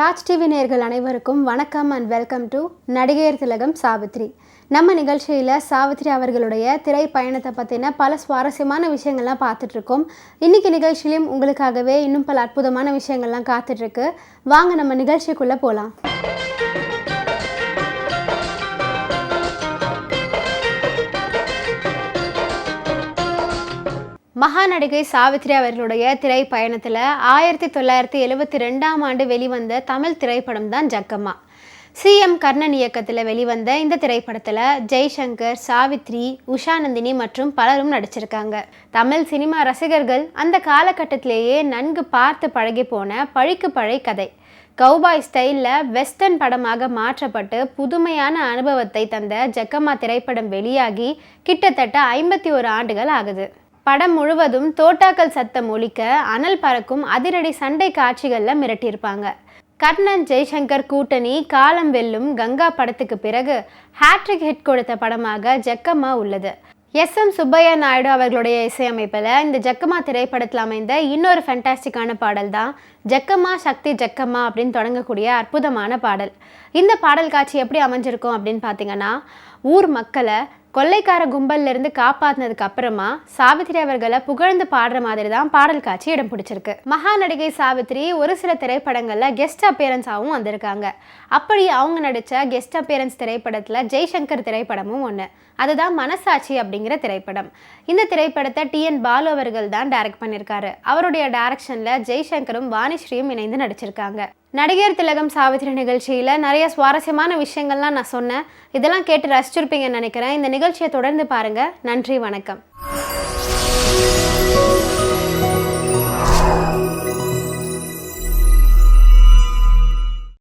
Raj TV நேயர்கள் அனைவருக்கும் வணக்கம் அண்ட் வெல்கம் டு நடிகையர் திலகம் சாவித்ரி. நம்ம நிகழ்ச்சியில் சாவித்ரி அவர்களுடைய திரை பயணத்தை பற்றின பல சுவாரஸ்யமான விஷயங்கள்லாம் பார்த்துட்ருக்கோம். இன்றைக்கி நிகழ்ச்சியிலையும் உங்களுக்காகவே இன்னும் பல அற்புதமான விஷயங்கள்லாம் காத்துட்ருக்கு. வாங்க நம்ம நிகழ்ச்சிக்குள்ளே போகலாம். மகா நடிகை சாவித்ரி அவர்களுடைய திரை பயணத்தில் 1972ஆம் ஆண்டு வெளிவந்த தமிழ் திரைப்படம் தான் ஜக்கம்மா. CM கர்ணன் இயக்கத்தில் வெளிவந்த இந்த திரைப்படத்தில் ஜெய்சங்கர், சாவித்ரி, உஷாநந்தினி மற்றும் பலரும் நடிச்சிருக்காங்க. தமிழ் சினிமா ரசிகர்கள் அந்த காலகட்டத்திலேயே நன்கு பார்த்து பழகி போன பழிக்கு பழை கதை கௌபாய் ஸ்டைலில் வெஸ்டர்ன் படமாக மாற்றப்பட்டு புதுமையான அனுபவத்தை தந்த ஜக்கம்மா திரைப்படம் வெளியாகி கிட்டத்தட்ட 51 ஆண்டுகள் ஆகுது. படம் முழுவதும் தோட்டாக்கள் சத்தம் ஒலிக்க அனல் பறக்கும் அதிரடி சண்டை காட்சிகளில் மிரட்டியிருப்பாங்க. கர்ணன் ஜெய்சங்கர் கூட்டணி காலம் வெல்லும் கங்கா படத்துக்கு பிறகு ஹேட்ரிக் ஹிட் கொடுத்த படமாக ஜக்கம்மா உள்ளது. SM சுப்பையா நாயுடு அவர்களுடைய இசையமைப்பில் இந்த ஜக்கம்மா திரைப்படத்தில் அமைந்த இன்னொரு ஃபேண்டாஸ்டிக்கான பாடல் தான் ஜக்கம்மா சக்தி ஜக்கம்மா அப்படின்னு தொடங்கக்கூடிய அற்புதமான பாடல். இந்த பாடல் காட்சி எப்படி அமைஞ்சிருக்கும் அப்படின்னு பார்த்தீங்கன்னா, ஊர் மக்களை கொள்ளைக்கார கும்பல்லிருந்து காப்பாற்றினதுக்கு அப்புறமா சாவித்ரி அவர்களை புகழ்ந்து பாடுற மாதிரி தான் பாடல் காட்சி இடம் பிடிச்சிருக்கு. மகா நடிகை சாவித்ரி ஒரு சில திரைப்படங்களில் கெஸ்ட் அப்பியரன்ஸாகவும் வந்திருக்காங்க. அப்படி அவங்க நடித்த கெஸ்ட் அப்பியரன்ஸ் திரைப்படத்தில் ஜெய்சங்கர் திரைப்படமும் ஒன்று. அதுதான் மனசாட்சி அப்படிங்கிற திரைப்படம். இந்த திரைப்படத்தை TN பாலு அவர்கள் தான் டைரக்ட் பண்ணியிருக்காரு. அவருடைய டைரக்ஷனில் ஜெய்சங்கரும் வாணிஸ்ரீயும் இணைந்து நடிச்சிருக்காங்க. நடிகர் திலகம் சாவித்ரி நிகழ்ச்சியில் நிறைய சுவாரஸ்யமான விஷயங்கள்லாம் நான் சொன்னேன். இதெல்லாம் கேட்டு ரசிச்சிருப்பீங்கன்னு நினைக்கிறேன். இந்த நிகழ்ச்சியை தொடர்ந்து பாருங்கள். நன்றி, வணக்கம்.